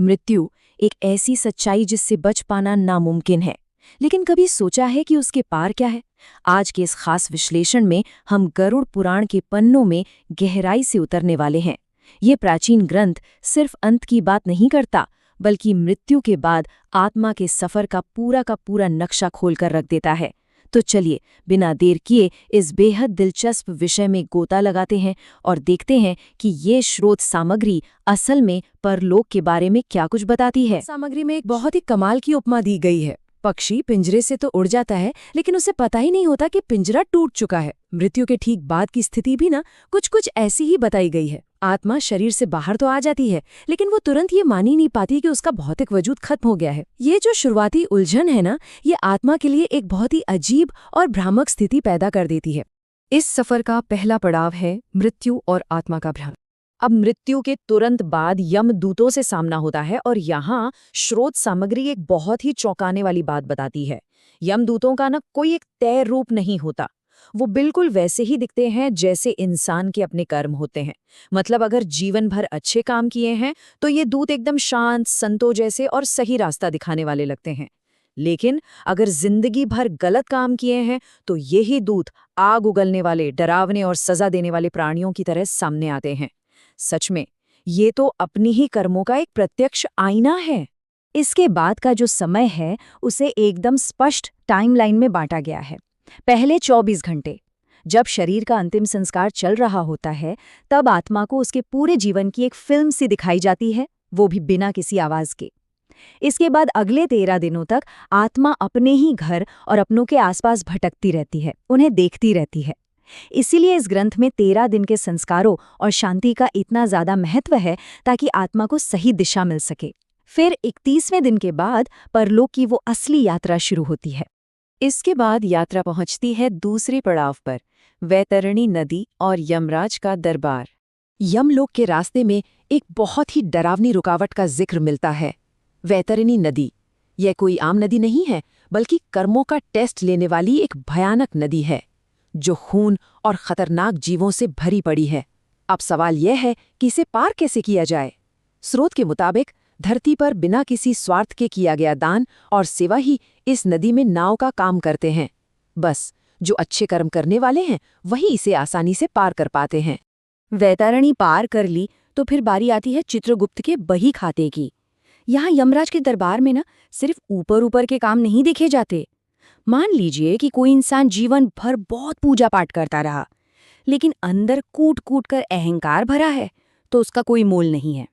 मृत्यु एक ऐसी सच्चाई जिससे बच पाना नामुमकिन है, लेकिन कभी सोचा है कि उसके पार क्या है? आज के इस खास विश्लेषण में हम गरुड़ पुराण के पन्नों में गहराई से उतरने वाले हैं। ये प्राचीन ग्रंथ सिर्फ अंत की बात नहीं करता, बल्कि मृत्यु के बाद आत्मा के सफर का पूरा नक्शा खोलकर रख देता है। तो चलिए, बिना देर किए इस बेहद दिलचस्प विषय में गोता लगाते हैं और देखते हैं कि ये स्रोत सामग्री असल में परलोक के बारे में क्या कुछ बताती है। सामग्री में एक बहुत ही कमाल की उपमा दी गई है। पक्षी पिंजरे से तो उड़ जाता है, लेकिन उसे पता ही नहीं होता कि पिंजरा टूट चुका है। मृत्यु के ठीक बाद की स्थिति भी ना कुछ ऐसी ही बताई गई है। आत्मा शरीर से बाहर तो आ जाती है, लेकिन वो तुरंत ये मान ही नहीं पाती कि उसका भौतिक वजूद खत्म हो गया है। ये जो शुरुआती उलझन है ना, ये आत्मा के लिए एक बहुत ही अजीब और भ्रामक स्थिति पैदा कर देती है। इस सफर का पहला पड़ाव है मृत्यु और आत्मा का भ्रम। अब मृत्यु के तुरंत बाद यमदूतों से सामना होता है और यहाँ स्रोत सामग्री एक बहुत ही चौंकाने वाली बात बताती है। यमदूतों का ना कोई एक तय रूप नहीं होता, वो बिल्कुल वैसे ही दिखते हैं जैसे इंसान के अपने कर्म होते हैं। मतलब अगर जीवन भर अच्छे काम किए हैं तो ये दूत एकदम शांत, संतों जैसे और सही रास्ता दिखाने वाले लगते हैं। लेकिन अगर जिंदगी भर गलत काम किए हैं तो यही दूत आग उगलने वाले, डरावने और सजा देने वाले प्राणियों की तरह सामने आते हैं। सच में ये तो अपनी ही कर्मों का एक प्रत्यक्ष आईना है। इसके बाद का जो समय है उसे एकदम स्पष्ट टाइमलाइन में बांटा गया है। पहले 24 घंटे, जब शरीर का अंतिम संस्कार चल रहा होता है, तब आत्मा को उसके पूरे जीवन की एक फिल्म सी दिखाई जाती है, वो भी बिना किसी आवाज के। इसके बाद अगले 13 दिनों तक आत्मा अपने ही घर और अपनों के आसपास भटकती रहती है, उन्हें देखती रहती है। इसीलिए इस ग्रंथ में 13 दिन के संस्कारों और शांति का इतना ज्यादा महत्व है, ताकि आत्मा को सही दिशा मिल सके। फिर 31वें दिन के बाद परलोक की वो असली यात्रा शुरू होती है। इसके बाद यात्रा पहुंचती है दूसरे पड़ाव पर, वैतरणी नदी और यमराज का दरबार। यमलोक के रास्ते में एक बहुत ही डरावनी रुकावट का जिक्र मिलता है। वैतरणी नदी, यह कोई आम नदी नहीं है, बल्कि कर्मों का टेस्ट लेने वाली एक भयानक नदी है, जो खून और खतरनाक जीवों से भरी पड़ी है। अब सवाल यह है कि इसे पार कैसे किया जाए। स्रोत के मुताबिक धरती पर बिना किसी स्वार्थ के किया गया दान और सेवा ही इस नदी में नाव का काम करते हैं। बस जो अच्छे कर्म करने वाले हैं वही इसे आसानी से पार कर पाते हैं। वैतरणी पार कर ली तो फिर बारी आती है चित्रगुप्त के बही खाते की। यहाँ यमराज के दरबार में ना सिर्फ ऊपर ऊपर के काम नहीं देखे जाते। मान लीजिए कि कोई इंसान जीवन भर बहुत पूजा पाठ करता रहा, लेकिन अंदर कूट कूट कर अहंकार भरा है, तो उसका कोई मोल नहीं है।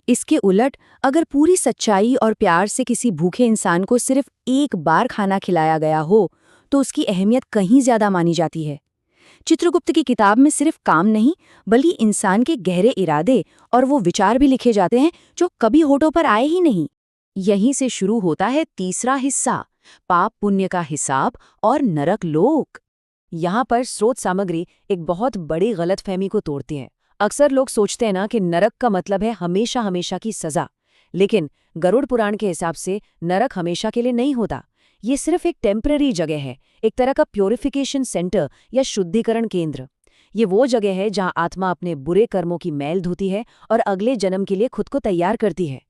इसके उलट अगर पूरी सच्चाई और प्यार से किसी भूखे इंसान को सिर्फ एक बार खाना खिलाया गया हो, तो उसकी अहमियत कहीं ज्यादा मानी जाती है। चित्रगुप्त की किताब में सिर्फ काम नहीं, बल्कि इंसान के गहरे इरादे और वो विचार भी लिखे जाते हैं जो कभी होठों पर आए ही नहीं। यहीं से शुरू होता है तीसरा हिस्सा, पाप पुण्य का हिसाब और नरक लोक। यहाँ पर स्रोत सामग्री एक बहुत बड़ी गलतफहमी को तोड़ती है। अक्सर लोग सोचते हैं ना कि नरक का मतलब है हमेशा हमेशा की सजा, लेकिन गरुड़ पुराण के हिसाब से नरक हमेशा के लिए नहीं होता। ये सिर्फ एक टेम्पररी जगह है, एक तरह का प्योरिफिकेशन सेंटर या शुद्धिकरण केंद्र। ये वो जगह है जहाँ आत्मा अपने बुरे कर्मों की मैल धोती है और अगले जन्म के लिए खुद को तैयार करती है।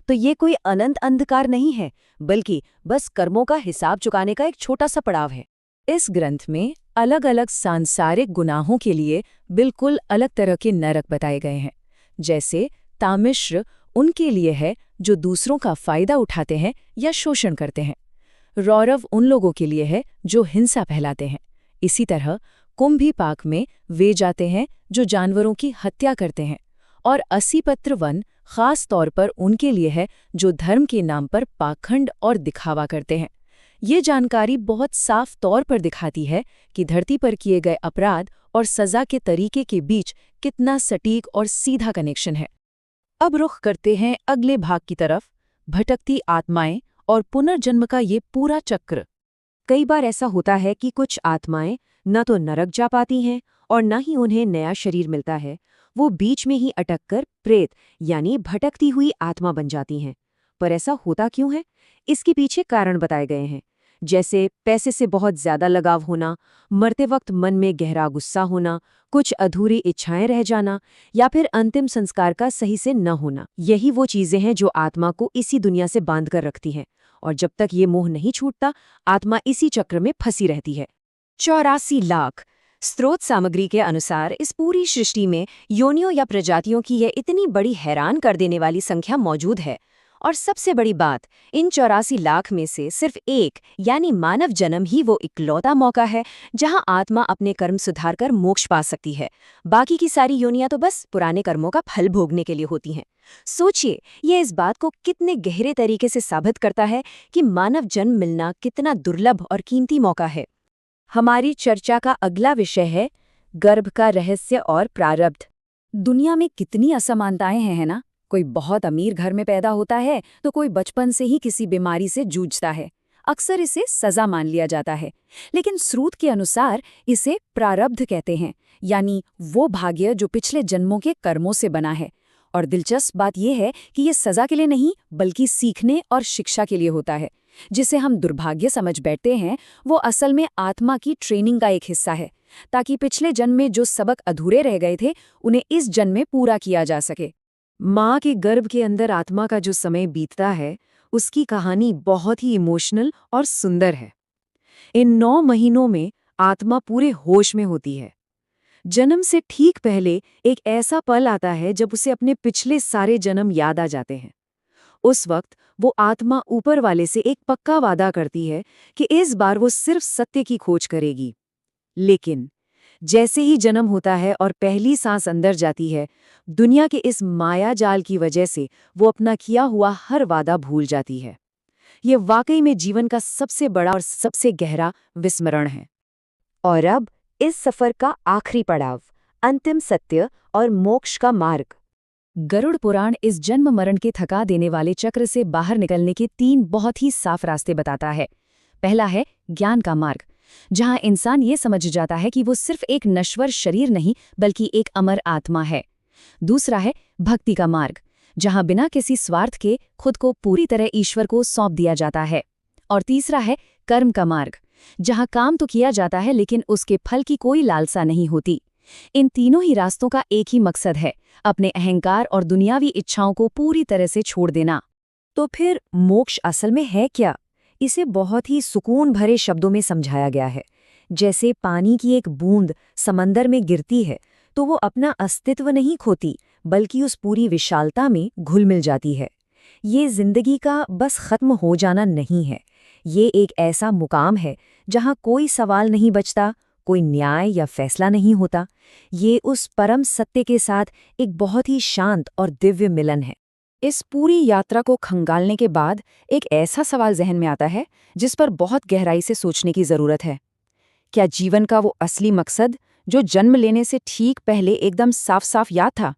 तो ये कोई अनंत अंधकार नहीं है, बल्कि बस कर्मों का हिसाब चुकाने का एक छोटा सा पड़ाव है। इस ग्रंथ में अलग अलग सांसारिक गुनाहों के लिए बिल्कुल अलग तरह के नरक बताए गए हैं। जैसे तामिश्र उनके लिए है जो दूसरों का फायदा उठाते हैं या शोषण करते हैं। रौरव उन लोगों के लिए है जो हिंसा फैलाते हैं। इसी तरह कुंभीपाक में वे जाते हैं जो जानवरों की हत्या करते हैं। और असीपत्र वन खास तौर पर उनके लिए है जो धर्म के नाम पर पाखंड और दिखावा करते हैं। ये जानकारी बहुत साफ तौर पर दिखाती है कि धरती पर किए गए अपराध और सजा के तरीके के बीच कितना सटीक और सीधा कनेक्शन है। अब रुख करते हैं अगले भाग की तरफ, भटकती आत्माएं और पुनर्जन्म का ये पूरा चक्र। कई बार ऐसा होता है कि कुछ आत्माएं न तो नरक जा पाती हैं और न ही उन्हें नया शरीर मिलता है। वो बीच में ही अटक कर प्रेत यानी भटकती हुई आत्मा बन जाती हैं। पर ऐसा होता क्यों है? इसके पीछे कारण बताए गए हैं। जैसे पैसे से बहुत ज्यादा लगाव होना, मरते वक्त मन में गहरा गुस्सा होना, कुछ अधूरी इच्छाएं रह जाना या फिर अंतिम संस्कार का सही से न होना। यही वो चीजें हैं जो आत्मा को इसी दुनिया से बांध कर रखती हैं, और जब तक ये मोह नहीं छूटता, आत्मा इसी चक्र में फंसी रहती है। 84 लाख। स्रोत सामग्री के अनुसार इस पूरी सृष्टि में योनियों या प्रजातियों की यह इतनी बड़ी हैरान कर देने वाली संख्या मौजूद है। और सबसे बड़ी बात, इन 84 लाख में से सिर्फ एक यानी मानव जन्म ही वो इकलौता मौका है जहां आत्मा अपने कर्म सुधार कर मोक्ष पा सकती है। बाकी की सारी योनियां तो बस पुराने कर्मों का फल भोगने के लिए होती हैं। सोचिए, ये इस बात को कितने गहरे तरीके से साबित करता है कि मानव जन्म मिलना कितना दुर्लभ और कीमती मौका है। हमारी चर्चा का अगला विषय है गर्भ का रहस्य और प्रारब्ध। दुनिया में कितनी असमानताएं हैं, है ना? कोई बहुत अमीर घर में पैदा होता है तो कोई बचपन से ही किसी बीमारी से जूझता है। अक्सर इसे सजा मान लिया जाता है, लेकिन स्रोत के अनुसार इसे प्रारब्ध कहते हैं, यानी वो भाग्य जो पिछले जन्मों के कर्मों से बना है। और दिलचस्प बात यह है कि ये सजा के लिए नहीं, बल्कि सीखने और शिक्षा के लिए होता है। जिसे हम दुर्भाग्य समझ बैठते हैं, वो असल में आत्मा की ट्रेनिंग का एक हिस्सा है, ताकि पिछले जन्म में जो सबक अधूरे रह गए थे उन्हें इस जन्म में पूरा किया जा सके। माँ के गर्भ के अंदर आत्मा का जो समय बीतता है, उसकी कहानी बहुत ही इमोशनल और सुंदर है। इन 9 महीनों में आत्मा पूरे होश में होती है। जन्म से ठीक पहले एक ऐसा पल आता है जब उसे अपने पिछले सारे जन्म याद आ जाते हैं। उस वक्त वो आत्मा ऊपर वाले से एक पक्का वादा करती है कि इस बार वो सिर्फ सत्य की खोज करेगी। लेकिन जैसे ही जन्म होता है और पहली सांस अंदर जाती है, दुनिया के इस माया जाल की वजह से वो अपना किया हुआ हर वादा भूल जाती है। ये वाकई में जीवन का सबसे बड़ा और सबसे गहरा विस्मरण है। और अब इस सफर का आखिरी पड़ाव, अंतिम सत्य और मोक्ष का मार्ग। गरुड़ पुराण इस जन्म मरण के थका देने वाले चक्र से बाहर निकलने के 3 बहुत ही साफ रास्ते बताता है। पहला है ज्ञान का मार्ग, जहां इंसान ये समझ जाता है कि वो सिर्फ एक नश्वर शरीर नहीं बल्कि एक अमर आत्मा है। दूसरा है भक्ति का मार्ग, जहां बिना किसी स्वार्थ के खुद को पूरी तरह ईश्वर को सौंप दिया जाता है। और तीसरा है कर्म का मार्ग, जहां काम तो किया जाता है लेकिन उसके फल की कोई लालसा नहीं होती। इन तीनों ही रास्तों का एक ही मकसद है, अपने अहंकार और दुनियावी इच्छाओं को पूरी तरह से छोड़ देना। तो फिर मोक्ष असल में है क्या? इसे बहुत ही सुकून भरे शब्दों में समझाया गया है। जैसे पानी की एक बूंद समंदर में गिरती है तो वो अपना अस्तित्व नहीं खोती, बल्कि उस पूरी विशालता में घुल मिल जाती है। ये जिंदगी का बस खत्म हो जाना नहीं है, ये एक ऐसा मुकाम है जहाँ कोई सवाल नहीं बचता, कोई न्याय या फैसला नहीं होता। ये उस परम सत्य के साथ एक बहुत ही शांत और दिव्य मिलन है। इस पूरी यात्रा को खंगालने के बाद एक ऐसा सवाल जहन में आता है जिस पर बहुत गहराई से सोचने की जरूरत है। क्या जीवन का वो असली मकसद जो जन्म लेने से ठीक पहले एकदम साफ साफ याद था,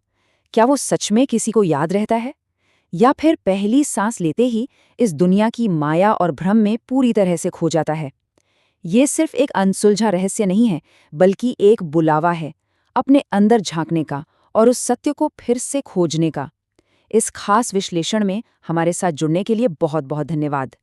क्या वो सच में किसी को याद रहता है? या फिर पहली सांस लेते ही इस दुनिया की माया और भ्रम में पूरी तरह से खो जाता है? ये सिर्फ एक अनसुलझा रहस्य नहीं है, बल्कि एक बुलावा है अपने अंदर झांकने का और उस सत्य को फिर से खोजने का। इस खास विश्लेषण में हमारे साथ जुड़ने के लिए बहुत बहुत धन्यवाद।